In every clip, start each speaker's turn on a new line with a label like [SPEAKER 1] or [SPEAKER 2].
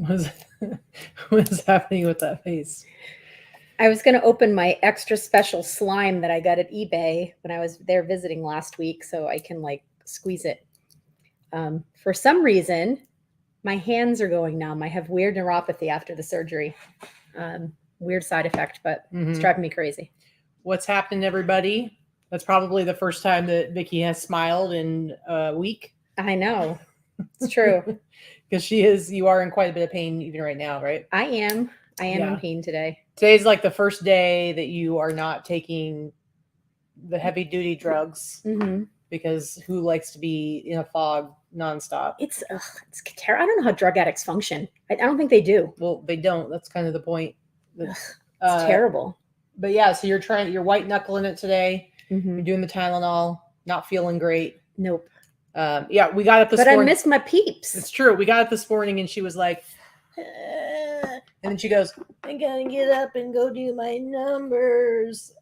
[SPEAKER 1] What's, what's happening with that face?
[SPEAKER 2] I was going to open my extra special slime that I got at eBay when I was there visiting last week so I can like squeeze it. For some reason, my hands are going numb. I have weird neuropathy after the surgery. Weird side effect, but it's driving me crazy.
[SPEAKER 1] What's happened, everybody? That's probably the first time that Vikki has smiled in a week.
[SPEAKER 2] I know. It's true.
[SPEAKER 1] Because you are in quite a bit of pain even right now, right?
[SPEAKER 2] I am in pain today.
[SPEAKER 1] Today's like the first day that you are not taking the heavy duty drugs because who likes to be in a fog nonstop?
[SPEAKER 2] It's terrible. I don't know how drug addicts function. I don't think they do.
[SPEAKER 1] Well, they don't. That's kind of the point.
[SPEAKER 2] It's terrible.
[SPEAKER 1] But yeah, so you're white knuckling it today. You're doing the Tylenol, not feeling great.
[SPEAKER 2] Nope.
[SPEAKER 1] Yeah, we got up this morning.
[SPEAKER 2] But I missed my peeps.
[SPEAKER 1] It's true. We got up this morning and she was like, and then she goes, I gotta get up and go do my numbers.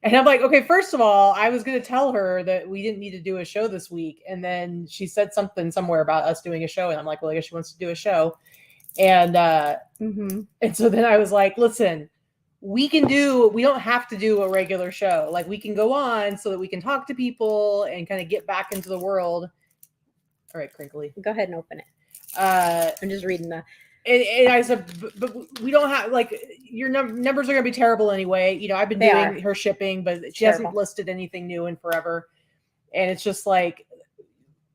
[SPEAKER 1] And I'm like, okay, first of all, I was going to tell her that we didn't need to do a show this week. And then she said something somewhere about us doing a show. And I'm like, well, I guess she wants to do a show. And so then I was like, listen, we don't have to do a regular show. Like we can go on so that we can talk to people and kind of get back into the world. All right, Crinkly.
[SPEAKER 2] Go ahead and open it. I'm just reading the.
[SPEAKER 1] And I said, but we don't have, like, your numbers are going to be terrible anyway. You know, I've been doing her shipping, but she hasn't listed anything new in forever. And it's just like,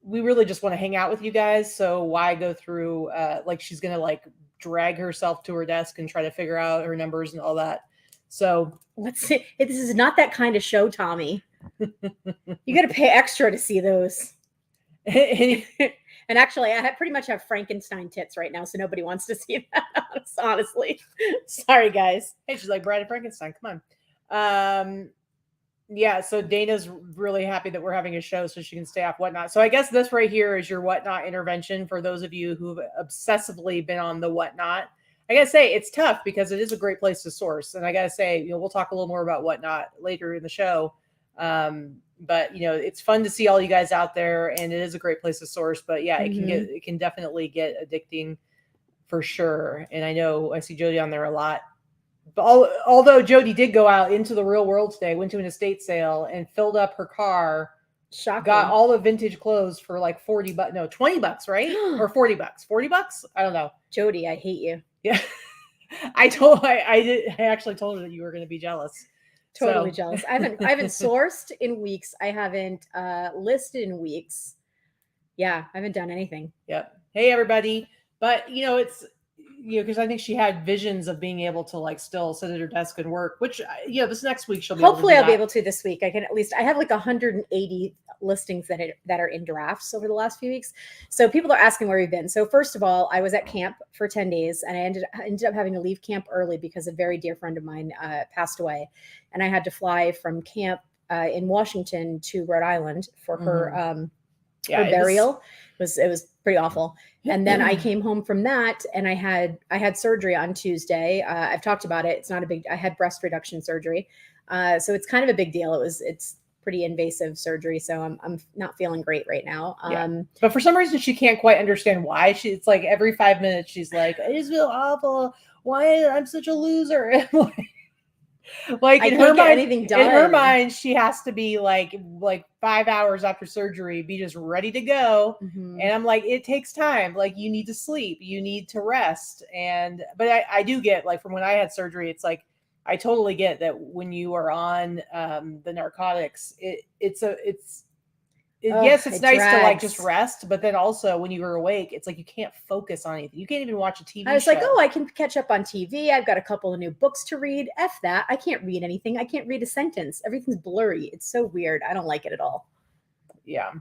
[SPEAKER 1] we really just want to hang out with you guys. So why go through, like, she's going to, like, drag herself to her desk and try to figure out her numbers and all that. So
[SPEAKER 2] let's see. This is not that kind of show, Tommy. You got to pay extra to see those. And actually, I pretty much have Frankenstein tits right now, so nobody wants to see that, honestly. Sorry, guys.
[SPEAKER 1] Hey, she's like Bride of Frankenstein. Come on. Yeah, so Dana's really happy that we're having a show so she can stay off Whatnot. So I guess this right here is your Whatnot intervention for those of you who've obsessively been on the Whatnot. I got to say, it's tough because it is a great place to source. And I got to say, we'll talk a little more about Whatnot later in the show. But it's fun to see all you guys out there, and it is a great place to source. But yeah, it can definitely get addicting for sure. And I know I see Jody on there a lot. But although Jody did go out into the real world today, went to an estate sale and filled up her car.
[SPEAKER 2] Shocking.
[SPEAKER 1] Got all the vintage clothes for like $20, right? Or $40. $40? I don't know.
[SPEAKER 2] Jody, I hate you.
[SPEAKER 1] Yeah. I actually told her that you were going to be jealous.
[SPEAKER 2] Totally jealous. I haven't sourced in weeks. I haven't listed in weeks. Yeah, I haven't done anything.
[SPEAKER 1] Yep. Hey, everybody. But, it's, because I think she had visions of being able to like still sit at her desk and work, which, this next week she'll be
[SPEAKER 2] Hopefully
[SPEAKER 1] able to do
[SPEAKER 2] I'll be able to this week. I have like 180 listings that are in drafts over the last few weeks. So people are asking where we've been. So first of all, I was at camp for 10 days and I ended up having to leave camp early because a very dear friend of mine passed away. And I had to fly from camp in Washington to Rhode Island for her burial. It was pretty awful. And then I came home from that and I had surgery on Tuesday. I've talked about it. It's not I had breast reduction surgery. So it's kind of a big deal. It's pretty invasive surgery. So I'm not feeling great right now.
[SPEAKER 1] But for some reason she can't quite understand why. It's like every 5 minutes she's like, I just feel awful. Why I'm such a loser. Like in her mind, she has to be like 5 hours after surgery, be just ready to go. And I'm like, it takes time. Like you need to sleep, you need to rest. But I do get, like, from when I had surgery, it's like, I totally get that when you are on the narcotics, it's nice to like just rest, but then also when you were awake, it's like you can't focus on anything. You can't even watch a TV show.
[SPEAKER 2] I was like, I can catch up on TV. I've got a couple of new books to read. F that. I can't read anything. I can't read a sentence. Everything's blurry. It's so weird. I don't like it at all.
[SPEAKER 1] Yeah.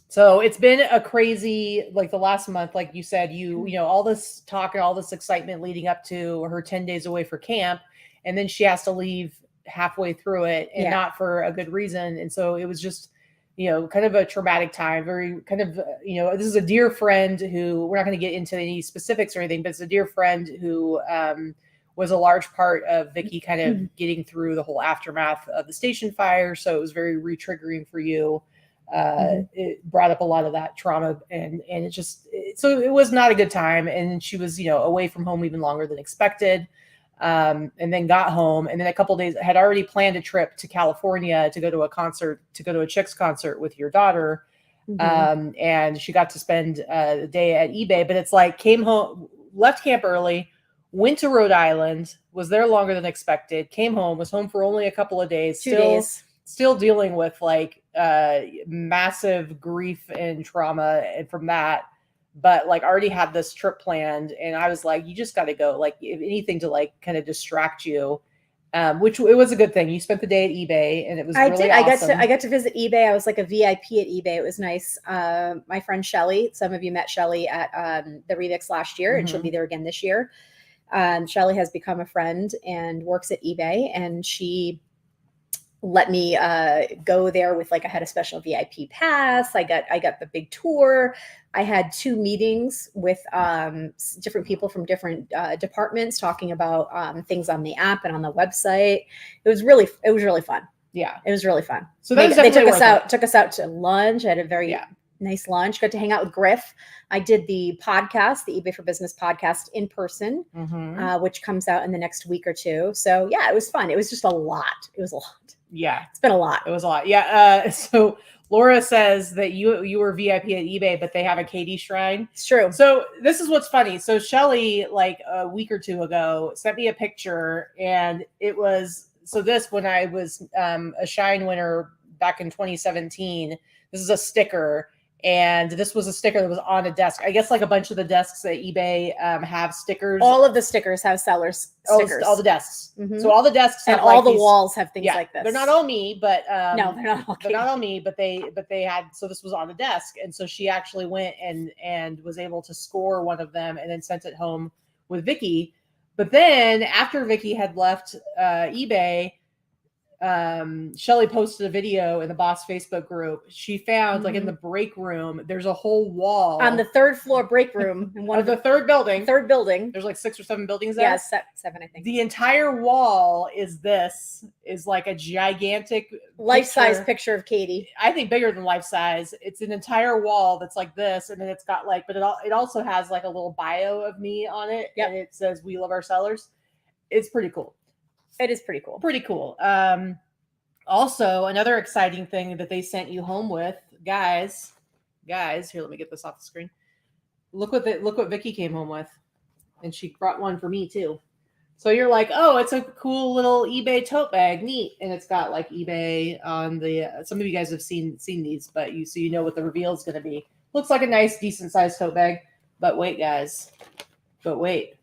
[SPEAKER 1] So it's been a crazy, like the last month, like you said, all this talk and all this excitement leading up to her 10 days away for camp. And then she has to leave halfway through it and not for a good reason. And so it was just, kind of a traumatic time, very kind of, this is a dear friend who, we're not going to get into any specifics or anything, but it's a dear friend who was a large part of Vikki kind of getting through the whole aftermath of the station fire. So it was very re-triggering for you. it brought up a lot of that trauma, and so it was not a good time. And she was, away from home even longer than expected. And then got home, and then a couple days had already planned a trip to California to go to a Chicks concert with your daughter. And she got to spend the day at eBay, but it's like came home, left camp early, went to Rhode Island, was there longer than expected, came home, was home for only a couple of days,
[SPEAKER 2] 2 days,
[SPEAKER 1] still dealing with like massive grief and trauma and from that, but like already had this trip planned. And I was like, you just got to go, like if anything to like kind of distract you. Which it was a good thing. You spent the day at eBay, and it was really awesome.
[SPEAKER 2] I got to visit eBay. I was like a VIP at eBay. It was nice. My friend Shelly, some of you met Shelly at the Remix last year, and she'll be there again this year. Shelly has become a friend and works at eBay, and she let me go there with I had a special VIP pass. I got the big tour. I had 2 meetings with different people from different departments talking about things on the app and on the website. It was really fun.
[SPEAKER 1] Yeah,
[SPEAKER 2] it was really fun.
[SPEAKER 1] So
[SPEAKER 2] they took us out to lunch. I had a very nice lunch. Got to hang out with Griff. I did the podcast, the eBay for Business podcast, in person, which comes out in the next week or 2. So yeah, it was fun. It was just a lot. It was a lot.
[SPEAKER 1] Yeah,
[SPEAKER 2] it's been a lot.
[SPEAKER 1] It was a lot. Yeah. So Laura says that you were VIP at eBay, but they have a Katy shrine.
[SPEAKER 2] It's true.
[SPEAKER 1] So this is what's funny. So Shelly, like a week or 2 ago, sent me a picture, and it was when I was a Shine winner back in 2017. This is a sticker. And this was a sticker that was on a desk. I guess like a bunch of the desks at eBay have stickers.
[SPEAKER 2] All of the stickers have sellers stickers.
[SPEAKER 1] All the desks. So all the desks
[SPEAKER 2] and all the walls have things like this.
[SPEAKER 1] They're not all me, but
[SPEAKER 2] no, they're not all.
[SPEAKER 1] They're not all me, but they had. So this was on a desk, and so she actually went and was able to score one of them, and then sent it home with Vikki. But then after Vikki had left eBay, Shelly posted a video in the Boss Facebook group. She found like in the break room, there's a whole wall
[SPEAKER 2] on the 3rd floor break room in one
[SPEAKER 1] of the third building.
[SPEAKER 2] There's
[SPEAKER 1] like 6 or 7 buildings there.
[SPEAKER 2] Yeah, 7, I think.
[SPEAKER 1] The entire wall is like a gigantic
[SPEAKER 2] life-size picture of Katy.
[SPEAKER 1] I think bigger than life-size. It's an entire wall that's like this, and then it's got like, but it also has like a little bio of me on it, and it says "We love our sellers." It's pretty cool.
[SPEAKER 2] It is pretty cool.
[SPEAKER 1] Pretty cool. Also, another exciting thing that they sent you home with, guys. Here, let me get this off the screen. Look what Vikki came home with, and she brought one for me too. So you're like, oh, it's a cool little eBay tote bag, neat, and it's got like eBay on the. Some of you guys have seen these, but so you know what the reveal is going to be. Looks like a nice, decent sized tote bag, but wait, guys, but wait.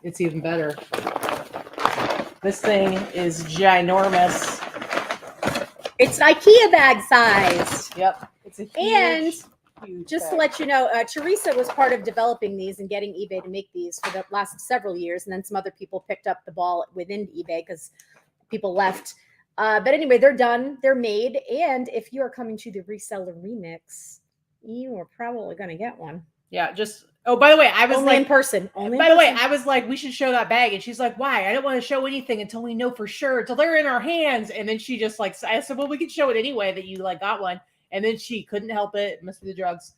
[SPEAKER 1] It's even better. This thing is ginormous.
[SPEAKER 2] It's IKEA bag size.
[SPEAKER 1] Yep. It's a huge
[SPEAKER 2] just
[SPEAKER 1] bag.
[SPEAKER 2] to let you know, Teresa was part of developing these and getting eBay to make these for the last several years. And then some other people picked up the ball within eBay because people left. But anyway, they're done. They're made. And if you are coming to the Reseller Remix, you are probably going to get one.
[SPEAKER 1] Yeah, oh, by the way, I was
[SPEAKER 2] only
[SPEAKER 1] like
[SPEAKER 2] in person.
[SPEAKER 1] By the way, I was like, we should show that bag, and she's like, why? I don't want to show anything until we know for sure, until they're in our hands. And then she just like, I said, well, we can show it anyway that you like got one. And then she couldn't help it. It must be the drugs.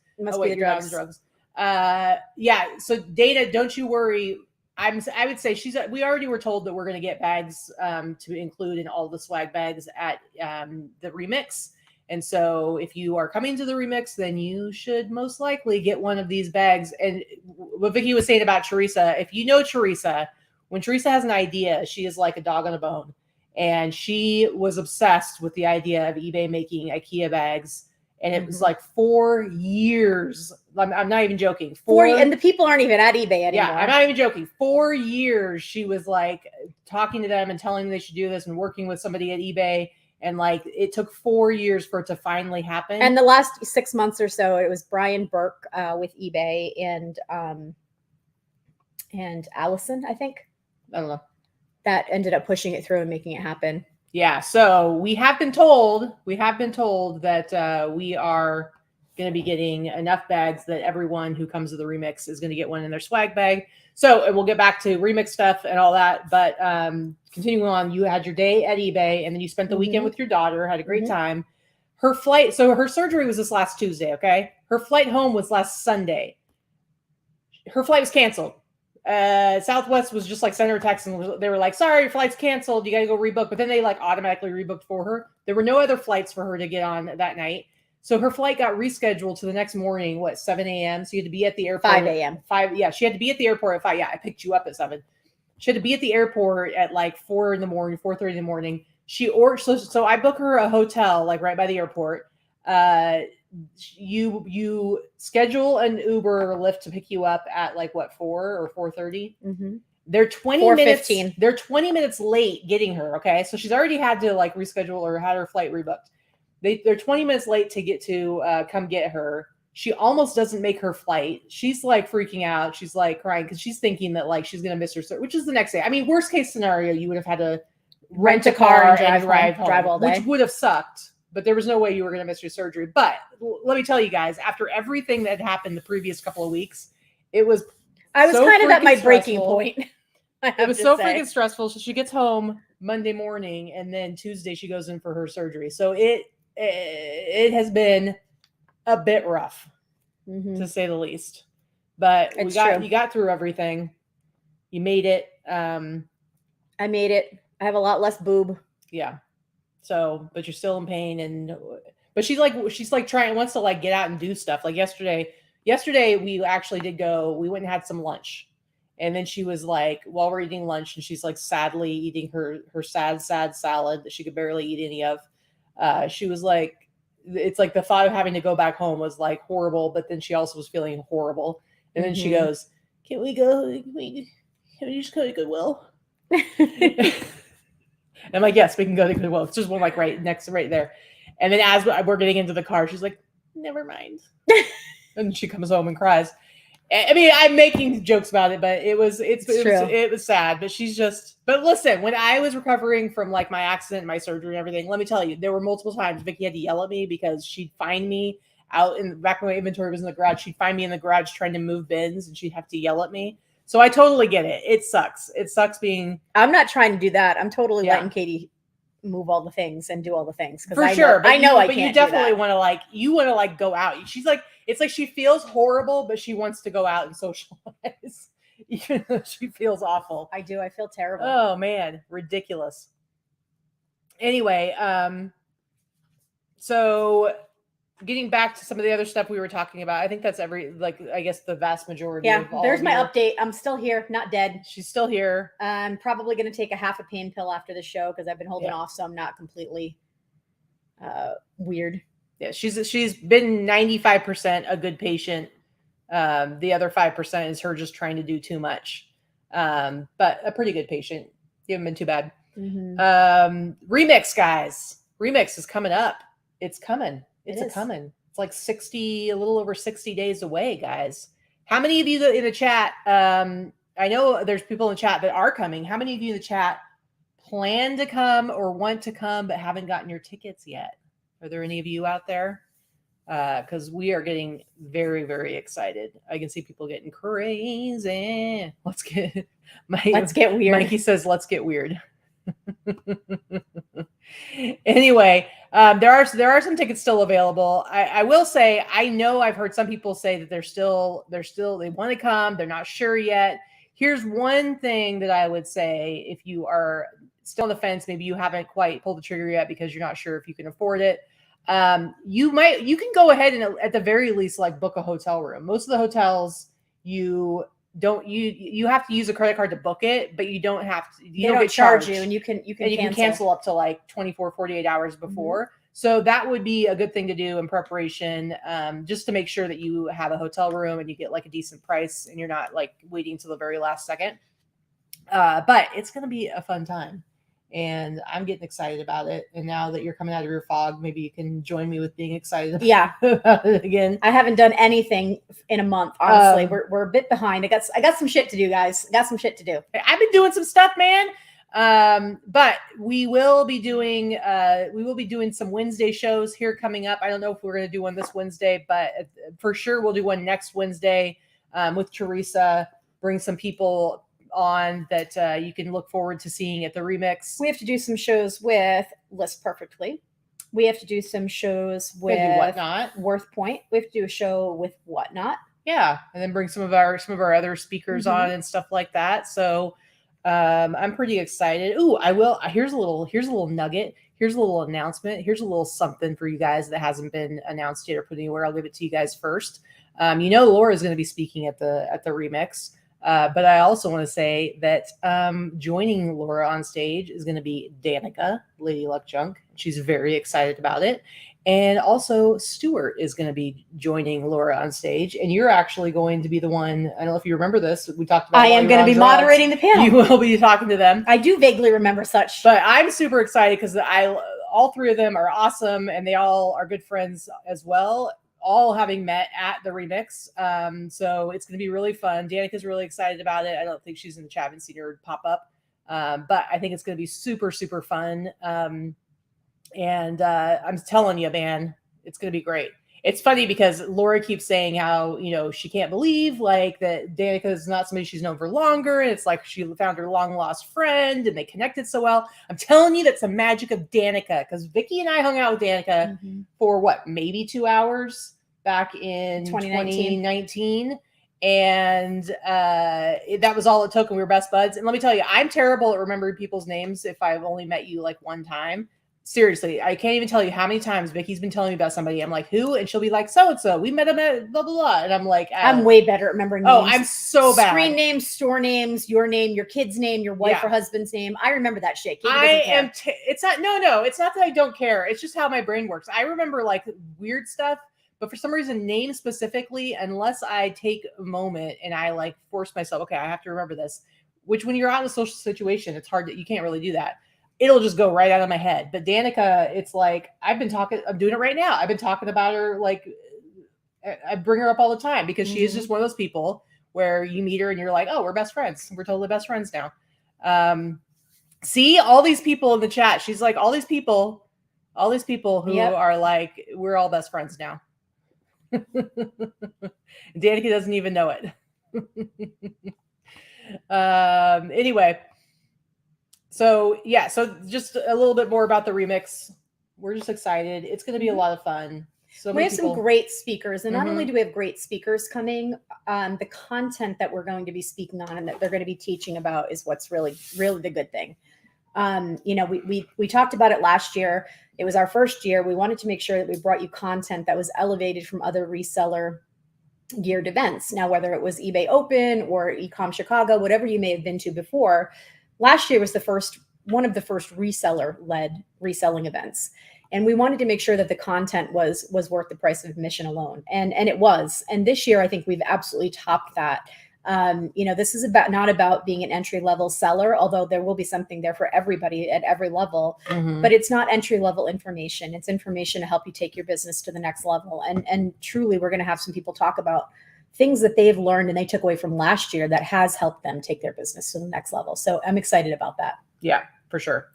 [SPEAKER 2] Drugs.
[SPEAKER 1] Yeah. So Dana, don't you worry. I would say we already were told that we're going to get bags to include in all the swag bags at the Remix. And so if you are coming to the Remix, then you should most likely get one of these bags. And what Vikki was saying about Teresa, if you know Teresa, when Teresa has an idea, she is like a dog on a bone. And she was obsessed with the idea of eBay making IKEA bags. And it was like 4 years. I'm not even joking.
[SPEAKER 2] And the people aren't even at eBay anymore.
[SPEAKER 1] Yeah, I'm not even joking. 4 years she was like talking to them and telling them they should do this and working with somebody at eBay. And like it took 4 years for it to finally happen.
[SPEAKER 2] And the last 6 months or so, it was Brian Burke with eBay and Allison, I think.
[SPEAKER 1] I don't know.
[SPEAKER 2] That ended up pushing it through and making it happen.
[SPEAKER 1] Yeah. So we have been told that we are going to be getting enough bags that everyone who comes to the Remix is going to get one in their swag bag. So we'll get back to remix stuff and all that. But continuing on, you had your day at eBay and then you spent the weekend with your daughter, had a great time. Her flight, so her surgery was this last Tuesday, okay? Her flight home was last Sunday. Her flight was canceled. Southwest was just like sent her a text and they were like, sorry, your flight's canceled. You got to go rebook. But then they like automatically rebooked for her. There were no other flights for her to get on that night. So her flight got rescheduled to the next morning, 7 a.m. So you had to be at the airport.
[SPEAKER 2] 5 a.m.
[SPEAKER 1] 5. Yeah, she had to be at the airport at 5. Yeah, I picked you up at 7. She had to be at the airport at like 4 in the morning, 4:30 in the morning. She ordered, so I booked her a hotel like right by the airport. You schedule an Uber or Lyft to pick you up at like 4 or 4:30. They're 20 minutes. They're 20 minutes late getting her. Okay, so she's already had to like reschedule or had her flight rebooked. They're 20 minutes late to get to come get her. She almost doesn't make her flight. She's like freaking out. She's like crying because she's thinking that like she's gonna miss her, which is the next day. I mean, worst case scenario, you would have had to rent a car and drive all day, which would have sucked. But there was no way you were going to miss your surgery. But let me tell you guys, after everything that happened the previous couple of weeks, I was so kind of at my breaking point. It was so freaking stressful. So she gets home Monday morning, and then Tuesday she goes in for her surgery. So it has been a bit rough, to say the least. But you got through everything. You made it.
[SPEAKER 2] I made it. I have a lot less boob.
[SPEAKER 1] Yeah. So, but you're still in pain, but she's like wants to like get out and do stuff. Like yesterday we actually did go. We went and had some lunch, and then she was like, while we're eating lunch, and she's like sadly eating her sad salad that she could barely eat any of. She was like, it's like the thought of having to go back home was like horrible, but then she also was feeling horrible, and then she goes, "Can we just go to Goodwill?" I'm like, yes, we can go to Goodwill. It's just one like right there. And then as we're getting into the car, she's like, never mind. And she comes home and cries. I mean, I'm making jokes about it, but it was sad. But listen, when I was recovering from like my accident, my surgery and everything, let me tell you, there were multiple times Vikki had to yell at me because she'd find me out back when my inventory was in the garage. She'd find me in the garage trying to move bins and she'd have to yell at me. So I totally get it. It sucks. It sucks being.
[SPEAKER 2] I'm not trying to do that. I'm totally letting Katy move all the things and do all the things.
[SPEAKER 1] For sure. But you definitely want to go out. She's like, it's like she feels horrible, but she wants to go out and socialize, even though she feels awful.
[SPEAKER 2] I do. I feel terrible.
[SPEAKER 1] Oh man, ridiculous. Anyway, so getting back to some of the other stuff we were talking about, I think that's I guess the vast majority.
[SPEAKER 2] Yeah, there's my update. I'm still here, not dead.
[SPEAKER 1] She's still here.
[SPEAKER 2] I'm probably going to take a half a pain pill after the show because I've been holding off, so I'm not completely weird.
[SPEAKER 1] Yeah, she's been 95% a good patient. The other 5% is her just trying to do too much. But a pretty good patient. You haven't been too bad. Remix, guys. Remix is coming up. It's coming. It's coming. It's like a little over 60 days away, guys. How many of you in the chat, I know there's people in the chat that are coming. How many of you in the chat plan to come or want to come but haven't gotten your tickets yet? Are there any of you out there? Because we are getting very, very excited. I can see people getting crazy. Let's get weird. Mikey says, let's get weird. Anyway, there are some tickets still available. I will say, I know I've heard some people say that they want to come. They're not sure yet. Here's one thing that I would say: if you are still on the fence, maybe you haven't quite pulled the trigger yet because you're not sure if you can afford it. You can go ahead and at the very least like book a hotel room. Most of the hotels you have to use a credit card to book it, but you don't have to. They don't get charged you, and you can cancel up to like 24, 48 hours before. So that would be a good thing to do in preparation, just to make sure that you have a hotel room and you get like a decent price and you're not like waiting till the very last second. But it's going to be a fun time. And I'm getting excited about it. And now that you're coming out of your fog, maybe you can join me with being excited about it again.
[SPEAKER 2] I haven't done anything in a month, honestly. We're a bit behind. I got some shit to do, guys. I got some shit to do.
[SPEAKER 1] I've been doing some stuff, man. But we will be doing some Wednesday shows here coming up. I don't know if we're going to do one this Wednesday, but for sure we'll do one next Wednesday with Teresa bring some people on that you can look forward to seeing at the remix.
[SPEAKER 2] We have to do some shows with List Perfectly. We have to do some shows with
[SPEAKER 1] Whatnot.
[SPEAKER 2] Worth Point. We have to do a show with Whatnot.
[SPEAKER 1] Yeah, and then bring some of our other speakers on and stuff like that. So I'm pretty excited. Ooh, I will. Here's a little nugget. Here's a little announcement. Here's a little something for you guys that hasn't been announced yet or put anywhere. I'll give it to you guys first. Laura is going to be speaking at the remix. But I also want to say that joining Laura on stage is going to be Danica, Lady Luck Junk. She's very excited about it. And also Stuart is going to be joining Laura on stage. And you're actually going to be the one, I don't know if you remember this. We talked about
[SPEAKER 2] I am going to be moderating the panel.
[SPEAKER 1] You will be talking to them.
[SPEAKER 2] I do vaguely remember such.
[SPEAKER 1] But I'm super excited because all three of them are awesome. And they all are good friends as well. All having met at the remix. So it's going to be really fun. Danica's really excited about it. I don't think she's in the chat. I haven't seen her pop up. But I think it's going to be super, super fun. And I'm telling you, man, it's going to be great. It's funny because Laura keeps saying how, she can't believe like that Danica is not somebody she's known for longer. And it's like she found her long lost friend and they connected so well. I'm telling you, that's the magic of Danica, because Vikki and I hung out with Danica for maybe 2 hours back in 2019. And that was all it took. And we were best buds. And let me tell you, I'm terrible at remembering people's names if I've only met you like one time. Seriously, I can't even tell you how many times Vikki's been telling me about somebody. I'm like, who? And she'll be like, so-and-so. We met him at blah, blah, blah. And I'm like,
[SPEAKER 2] I'm way better at remembering names.
[SPEAKER 1] Oh, I'm so bad.
[SPEAKER 2] Screen names, store names, your name, your kid's name, your wife or husband's name. I remember that shit.
[SPEAKER 1] It's not that I don't care. It's just how my brain works. I remember like weird stuff, but for some reason, names specifically, unless I take a moment and I like force myself, okay, I have to remember this, which when you're out in a social situation, it's hard that you can't really do that. It'll just go right out of my head. But Danica, it's like, I'm doing it right now. I've been talking about her. Like I bring her up all the time because she is just one of those people where you meet her and you're like, oh, we're best friends. We're totally best friends now. See all these people in the chat. She's like, all these people who are like, we're all best friends now. Danica doesn't even know it. Anyway. So just a little bit more about the remix. We're just excited. It's going to be a lot of fun. So
[SPEAKER 2] we have some great speakers, and not only do we have great speakers coming, the content that we're going to be speaking on and that they're going to be teaching about is what's really, really the good thing. We talked about it last year. It was our first year. We wanted to make sure that we brought you content that was elevated from other reseller geared events. Now, whether it was eBay Open or Ecom Chicago, whatever you may have been to before. Last year was one of the first reseller-led reselling events. And we wanted to make sure that the content was worth the price of admission alone. And it was. And this year, I think we've absolutely topped that. This is not about being an entry-level seller, although there will be something there for everybody at every level. But it's not entry-level information. It's information to help you take your business to the next level. And truly, we're going to have some people talk about things that they've learned and they took away from last year that has helped them take their business to the next level. So I'm excited about that.
[SPEAKER 1] Yeah, for sure.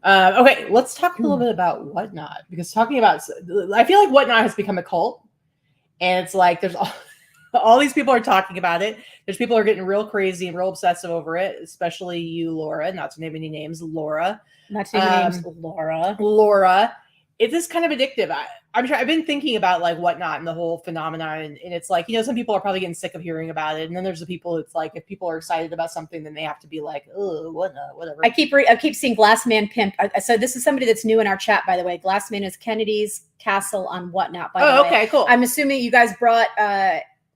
[SPEAKER 1] Okay, let's talk a little bit about Whatnot, because I feel like Whatnot has become a cult, and it's like there's all these people are talking about it. There's people who are getting real crazy and real obsessive over it, especially you, Laura, not to name any names, Laura.
[SPEAKER 2] Not to name names, Laura.
[SPEAKER 1] Laura. It is kind of addictive. I've been thinking about like Whatnot and the whole phenomenon, and it's like, some people are probably getting sick of hearing about it, and then there's the people. It's like if people are excited about something, then they have to be like, oh, Whatnot, whatever.
[SPEAKER 2] I keep seeing Glassman Pimp. So this is somebody that's new in our chat, by the way. Glassman is Kennedy's Castle on Whatnot. By the way.
[SPEAKER 1] Okay, cool.
[SPEAKER 2] I'm assuming you guys brought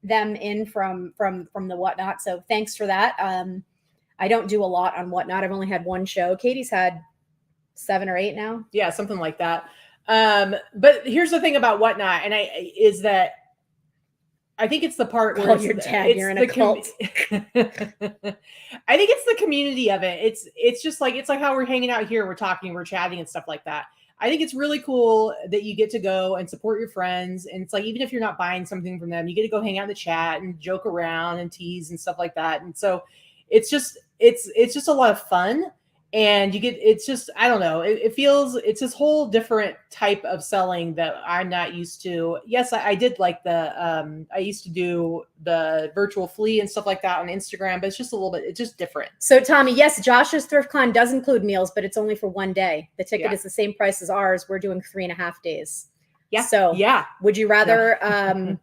[SPEAKER 2] them in from the Whatnot, so thanks for that. I don't do a lot on Whatnot. I've only had one show. Katie's had 7 or 8 now.
[SPEAKER 1] Yeah, something like that. But here's the thing about Whatnot, and is that I think it's the part where
[SPEAKER 2] you're in a cult.
[SPEAKER 1] I think it's the community of it. It's just like, it's like how we're hanging out here, we're talking, we're chatting and stuff like that. I think it's really cool that you get to go and support your friends. And it's like, even if you're not buying something from them, you get to go hang out in the chat and joke around and tease and stuff like that. And so it's just a lot of fun. and you get, it's just, I don't know, it feels, it's this whole different type of selling that I'm not used to. Yes, I did like I used to do the virtual flea and stuff like that on Instagram, but it's just a little bit, it's just different.
[SPEAKER 2] So Tommy, yes, Josh's ThriftCon does include meals, but it's only for one day. The ticket is the same price as ours. We're doing 3.5 days.
[SPEAKER 1] Yeah.
[SPEAKER 2] So would you rather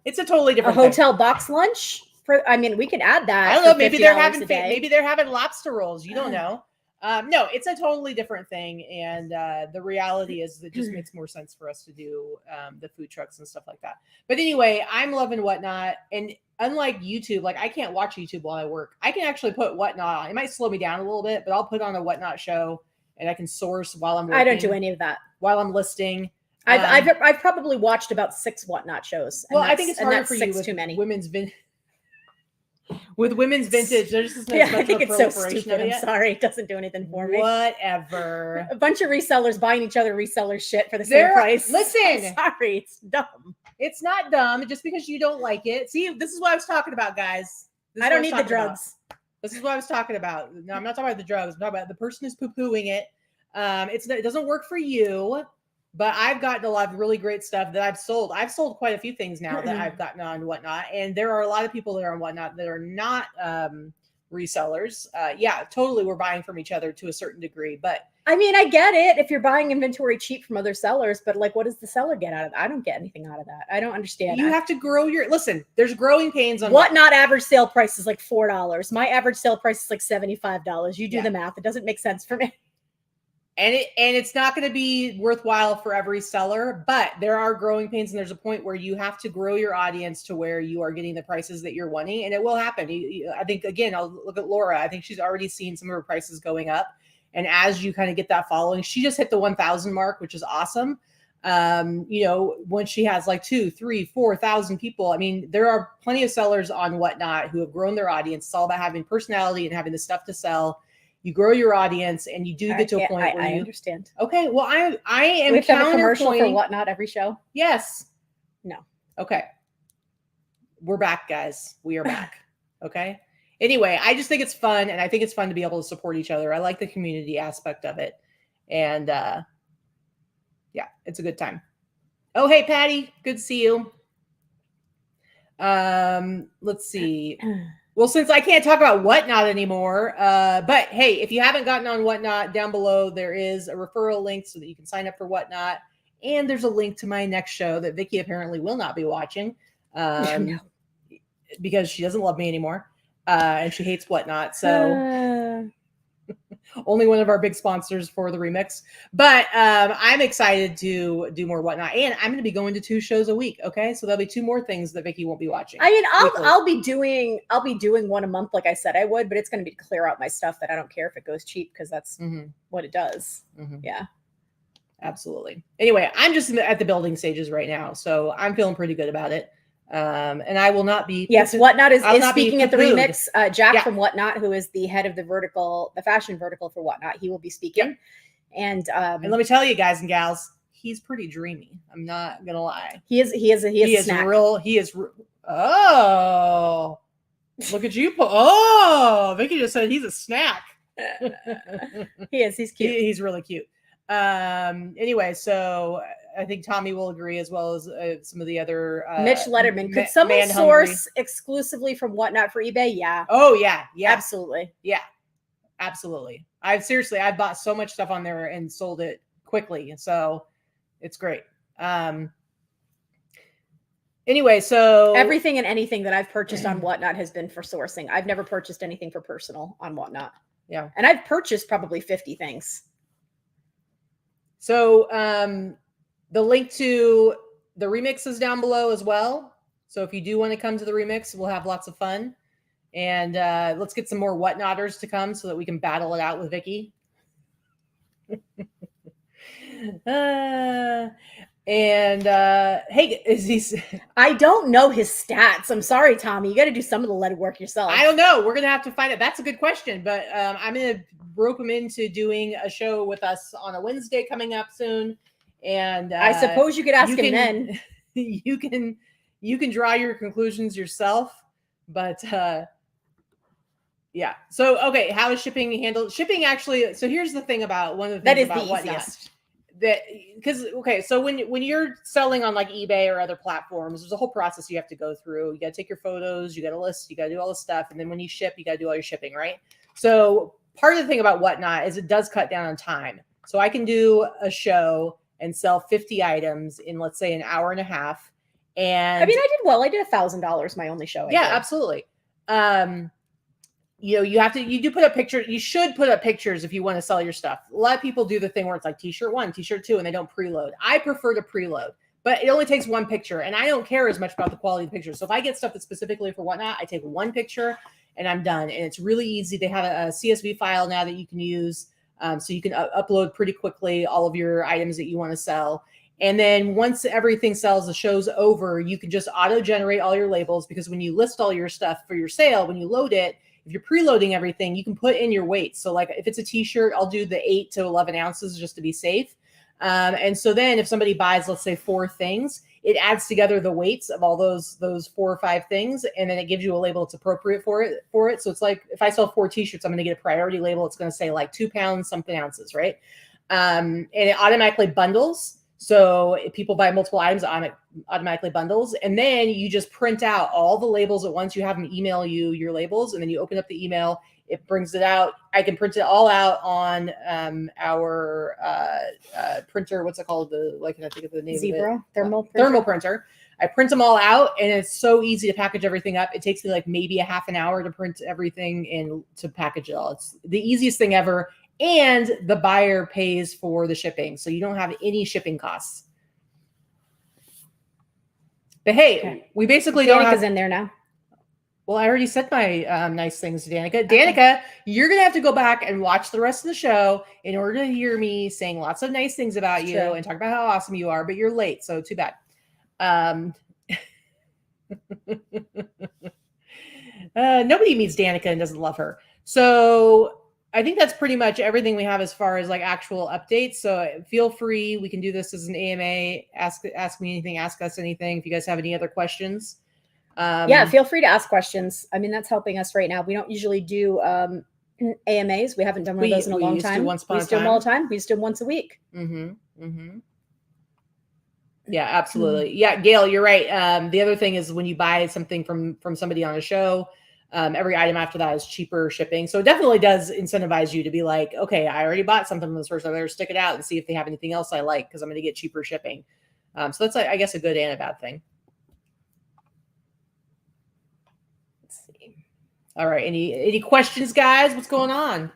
[SPEAKER 1] it's a totally different
[SPEAKER 2] hotel box lunch? I mean, we could add that.
[SPEAKER 1] I don't know, maybe they're having lobster rolls. You don't know. No, it's a totally different thing. And the reality is it just makes more sense for us to do the food trucks and stuff like that. But anyway, I'm loving Whatnot. And unlike YouTube, like I can't watch YouTube while I work. I can actually put Whatnot on. It might slow me down a little bit, but I'll put on a Whatnot show and I can source while I'm working.
[SPEAKER 2] I don't do any of that.
[SPEAKER 1] While I'm listing.
[SPEAKER 2] I've probably watched about 6 Whatnot shows.
[SPEAKER 1] Well, I think it's harder for you with
[SPEAKER 2] too many.
[SPEAKER 1] With women's vintage, there's just
[SPEAKER 2] I think it's so stupid. I'm sorry, it doesn't do anything for me.
[SPEAKER 1] Whatever.
[SPEAKER 2] A bunch of resellers buying each other reseller shit for the same price.
[SPEAKER 1] Listen,
[SPEAKER 2] I'm sorry, it's dumb.
[SPEAKER 1] It's not dumb. Just because you don't like it. See, this is what I was talking about, guys.
[SPEAKER 2] I don't need the drugs.
[SPEAKER 1] This is what I was talking about. No, I'm not talking about the drugs. I'm talking about the person who's poo-pooing it. It doesn't work for you. But I've gotten a lot of really great stuff that I've sold. I've sold quite a few things now that I've gotten on Whatnot. And there are a lot of people that are on Whatnot that are not resellers. Yeah, totally. We're buying from each other to a certain degree. But
[SPEAKER 2] I mean, I get it if you're buying inventory cheap from other sellers. But like, what does the seller get out of that? I don't get anything out of that. I don't understand.
[SPEAKER 1] You have to grow listen, there's growing pains on
[SPEAKER 2] Whatnot. Average sale price is like $4. My average sale price is like $75. You do the math. It doesn't make sense for me.
[SPEAKER 1] And it's not going to be worthwhile for every seller, but there are growing pains, and there's a point where you have to grow your audience to where you are getting the prices that you're wanting, and it will happen. I think, again, I'll look at Laura. I think she's already seen some of her prices going up, and as you kind of get that following, she just hit the 1,000 mark, which is awesome. Once she has like 2,000, 3,000, 4,000 people, I mean, there are plenty of sellers on Whatnot who have grown their audience. It's all about having personality and having the stuff to sell. You grow your audience, and you do get to a point where
[SPEAKER 2] I understand.
[SPEAKER 1] Okay, well, I am.
[SPEAKER 2] We have a commercial for Whatnot every show.
[SPEAKER 1] Yes.
[SPEAKER 2] No.
[SPEAKER 1] Okay. We're back, guys. We are back. Okay. Anyway, I just think it's fun, and I think it's fun to be able to support each other. I like the community aspect of it, and yeah, it's a good time. Oh, hey, Patty, good to see you. Let's see. Well, since I can't talk about Whatnot anymore, but hey, if you haven't gotten on Whatnot, down below there is a referral link so that you can sign up for Whatnot, and there's a link to my next show that Vikki apparently will not be watching because she doesn't love me anymore, and she hates Whatnot. So only one of our big sponsors for the remix, but I'm excited to do more Whatnot, and I'm going to be going to 2 shows a week. Okay, so there'll be 2 more things that Vikki won't be watching.
[SPEAKER 2] I mean, I'll be doing one a month, like I said I would, but it's going to be to clear out my stuff that I don't care if it goes cheap, because that's what it does. Yeah, absolutely.
[SPEAKER 1] Anyway, I'm just at the building stages right now, so I'm feeling pretty good about it. And I will not be.
[SPEAKER 2] Yes, Whatnot is speaking at the remix. Jack from Whatnot, who is the head of the fashion vertical for Whatnot, he will be speaking. And let
[SPEAKER 1] me tell you, guys and gals, he's pretty dreamy. I'm not gonna lie.
[SPEAKER 2] He is snack.
[SPEAKER 1] Oh, look at you! Oh, Vikki just said he's a snack.
[SPEAKER 2] He is. He's cute.
[SPEAKER 1] He's really cute. Anyway, so I think Tommy will agree, as well as some of the other
[SPEAKER 2] Mitch Letterman. Could someone source exclusively from Whatnot for eBay? Yeah.
[SPEAKER 1] Oh yeah,
[SPEAKER 2] absolutely.
[SPEAKER 1] Yeah, absolutely. I've bought so much stuff on there and sold it quickly, so it's great. Anyway, so
[SPEAKER 2] everything and anything that I've purchased on Whatnot has been for sourcing. I've never purchased anything for personal on Whatnot.
[SPEAKER 1] Yeah,
[SPEAKER 2] and I've purchased probably 50 things.
[SPEAKER 1] So the link to the remix is down below as well. So if you do want to come to the remix, we'll have lots of fun. And let's get some more Whatnotters to come so that we can battle it out with Vikki. Hey, is he?
[SPEAKER 2] I don't know his stats. I'm sorry, Tommy. You got to do some of the lead work yourself.
[SPEAKER 1] I don't know. We're gonna have to find it. That's a good question, but I'm gonna rope him into doing a show with us on a Wednesday coming up soon. And
[SPEAKER 2] I suppose you could ask him then.
[SPEAKER 1] You can draw your conclusions yourself, but Yeah. So, okay, how is shipping handled? Shipping actually. So here's the thing about one of the
[SPEAKER 2] That
[SPEAKER 1] things
[SPEAKER 2] is
[SPEAKER 1] about
[SPEAKER 2] the
[SPEAKER 1] Whatnot.
[SPEAKER 2] easiest.
[SPEAKER 1] That because okay, so when you're selling on like eBay or other platforms, there's a whole process you have to go through. You got to take your photos, you got to list, you got to do all this stuff, and then when you ship, you got to do all your shipping, right? So part of the thing about Whatnot is it does cut down on time. So I can do a show and sell 50 items in, let's say, an hour and a half. And
[SPEAKER 2] I mean, I did well. I did $1,000 my only show.
[SPEAKER 1] yeah, absolutely. You do put up pictures. You should put up pictures if you want to sell your stuff. A lot of people do the thing where it's like t-shirt 1, t-shirt 2, and they don't preload. I prefer to preload, but it only takes one picture, and I don't care as much about the quality of the picture. So if I get stuff that's specifically for Whatnot, I take one picture and I'm done. And it's really easy. They have a CSV file now that you can use, so you can upload pretty quickly all of your items that you want to sell. And then once everything sells, the show's over, you can just auto-generate all your labels, because when you list all your stuff for your sale, when you load it, if you're preloading everything, you can put in your weights. So like if it's a t-shirt, I'll do the 8 to 11 ounces just to be safe. And so then if somebody buys, let's say 4 things, it adds together the weights of all those 4 or 5 things. And then it gives you a label that's appropriate for it. So it's like, if I sell 4 t-shirts, I'm going to get a priority label. It's going to say like 2 pounds, something ounces, right? And it automatically bundles. So if people buy multiple items, it automatically bundles. And then you just print out all the labels at once. You have them email you your labels, and then you open up the email. It brings it out. I can print it all out on our printer. What's it called? I think of the name
[SPEAKER 2] Zebra,
[SPEAKER 1] of it.
[SPEAKER 2] thermal
[SPEAKER 1] printer. I print them all out, and it's so easy to package everything up. It takes me like maybe a half an hour to print everything and to package it all. It's the easiest thing ever. And the buyer pays for the shipping, so you don't have any shipping costs. But hey, okay. We basically don't have...
[SPEAKER 2] in there now.
[SPEAKER 1] Well, I already said my nice things to Danica. Danica, you're going to have to go back and watch the rest of the show in order to hear me saying lots of nice things about you and talk about how awesome you are, but you're late, so too bad. Nobody meets Danica and doesn't love her. So I think that's pretty much everything we have as far as like actual updates. So feel free. We can do this as an AMA. Ask me anything. Ask us anything. If you guys have any other questions.
[SPEAKER 2] Yeah, feel free to ask questions. I mean, that's helping us right now. We don't usually do AMAs. We haven't done one of those in a long time. We used to do them all the time. We used to do them once a week.
[SPEAKER 1] Yeah, absolutely. Yeah, Gail, you're right. The other thing is when you buy something from somebody on a show, every item after that is cheaper shipping. So it definitely does incentivize you to be like, okay, I already bought something from this person. I better stick it out and see if they have anything else I like, because I'm going to get cheaper shipping. So that's, I guess, a good and a bad thing. Let's see. All right. Any questions, guys? What's going on?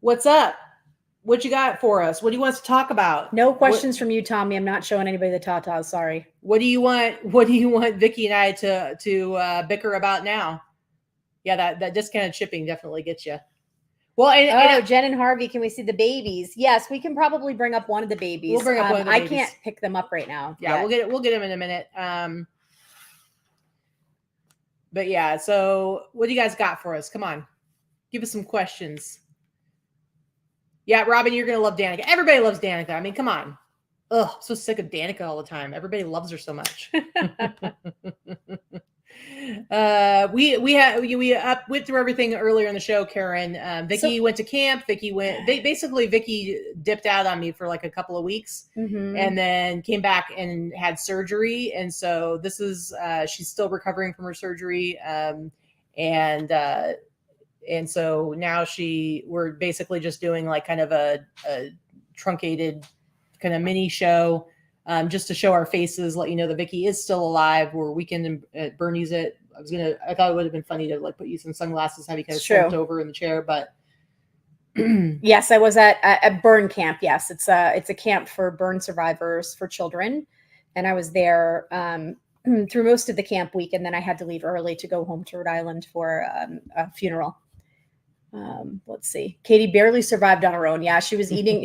[SPEAKER 1] What's up? What you got for us? What do you want us to talk about?
[SPEAKER 2] No questions from you, Tommy. I'm not showing anybody the tatas. Sorry.
[SPEAKER 1] What do you want? What do you want Vikki and I to bicker about now? Yeah, that discounted shipping definitely gets you. Well,
[SPEAKER 2] Jen and Harvey, can we see the babies? Yes, we can probably bring up one of the babies.
[SPEAKER 1] We'll bring up one of the babies.
[SPEAKER 2] I can't pick them up right now.
[SPEAKER 1] Yeah, we'll get them in a minute. But yeah, so what do you guys got for us? Come on, give us some questions. Yeah, Robin, you're gonna love Danica. Everybody loves Danica. I mean, come on. Ugh, I'm so sick of Danica all the time. Everybody loves her so much. We went through everything earlier in the show, Karen. Vikki went to camp. Vikki dipped out on me for like a couple of weeks, and then came back and had surgery. And so this is she's still recovering from her surgery, and so now we're basically just doing like kind of a truncated kind of mini show, just to show our faces, let you know that Vikki is still alive. We're weekend at Bernie's. I thought it would have been funny to like put you some sunglasses, have you kind of slumped over in the chair, but
[SPEAKER 2] yes, I was at burn camp. Yes, it's a camp for burn survivors for children, and I was there through most of the camp week, and then I had to leave early to go home to Rhode Island for a funeral. Let's see. Katie barely survived on her own. Yeah, she was eating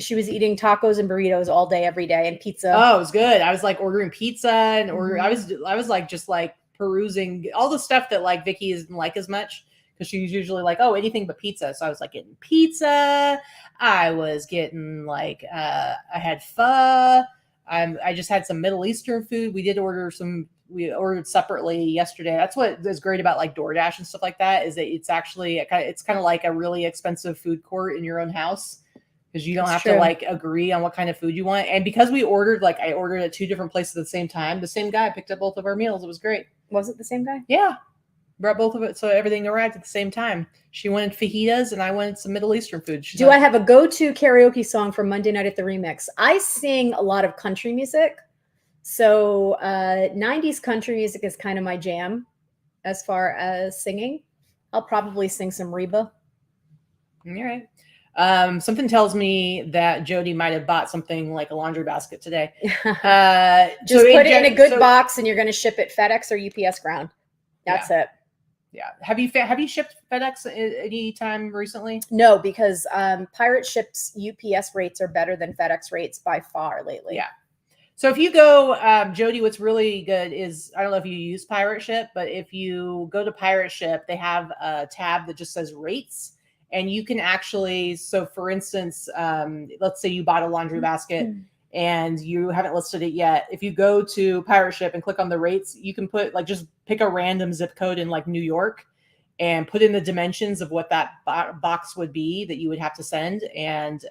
[SPEAKER 2] tacos and burritos all day, every day, and pizza.
[SPEAKER 1] Oh, it was good. I was like ordering pizza and I was like just like perusing all the stuff that like Vikki isn't like as much, because she's usually like, oh, anything but pizza. So I was like getting pizza. I was getting like I had pho. I just had some Middle Eastern food. We did order some we ordered separately yesterday. That's what is great about like DoorDash and stuff like that, is that it's actually it's kind of like a really expensive food court in your own house, because you don't have to like agree on what kind of food you want. And because we ordered, like I ordered at 2 different places at the same time, the same guy picked up both of our meals. It was great.
[SPEAKER 2] Was it the same guy?
[SPEAKER 1] Yeah. Brought both of it, so everything arrived at the same time. She wanted fajitas and I wanted some Middle Eastern food.
[SPEAKER 2] Do I have a go-to karaoke song for Monday night at the Remix? I sing a lot of country music. So 90s country music is kind of my jam as far as singing. I'll probably sing some Reba.
[SPEAKER 1] All right. Something tells me that Jody might have bought something like a laundry basket today.
[SPEAKER 2] Just put it in a good box and you're going to ship it FedEx or UPS ground. That's it.
[SPEAKER 1] Yeah. Have you shipped FedEx any time recently?
[SPEAKER 2] No, because Pirate Ship's UPS rates are better than FedEx rates by far lately.
[SPEAKER 1] Yeah. So if you go, Jody, what's really good is, I don't know if you use Pirate Ship, but if you go to Pirate Ship, they have a tab that just says rates. And you can actually, so for instance, let's say you bought a laundry basket and you haven't listed it yet. If you go to Pirate Ship and click on the rates, you can put like, just pick a random zip code in like New York and put in the dimensions of what that box would be that you would have to send. And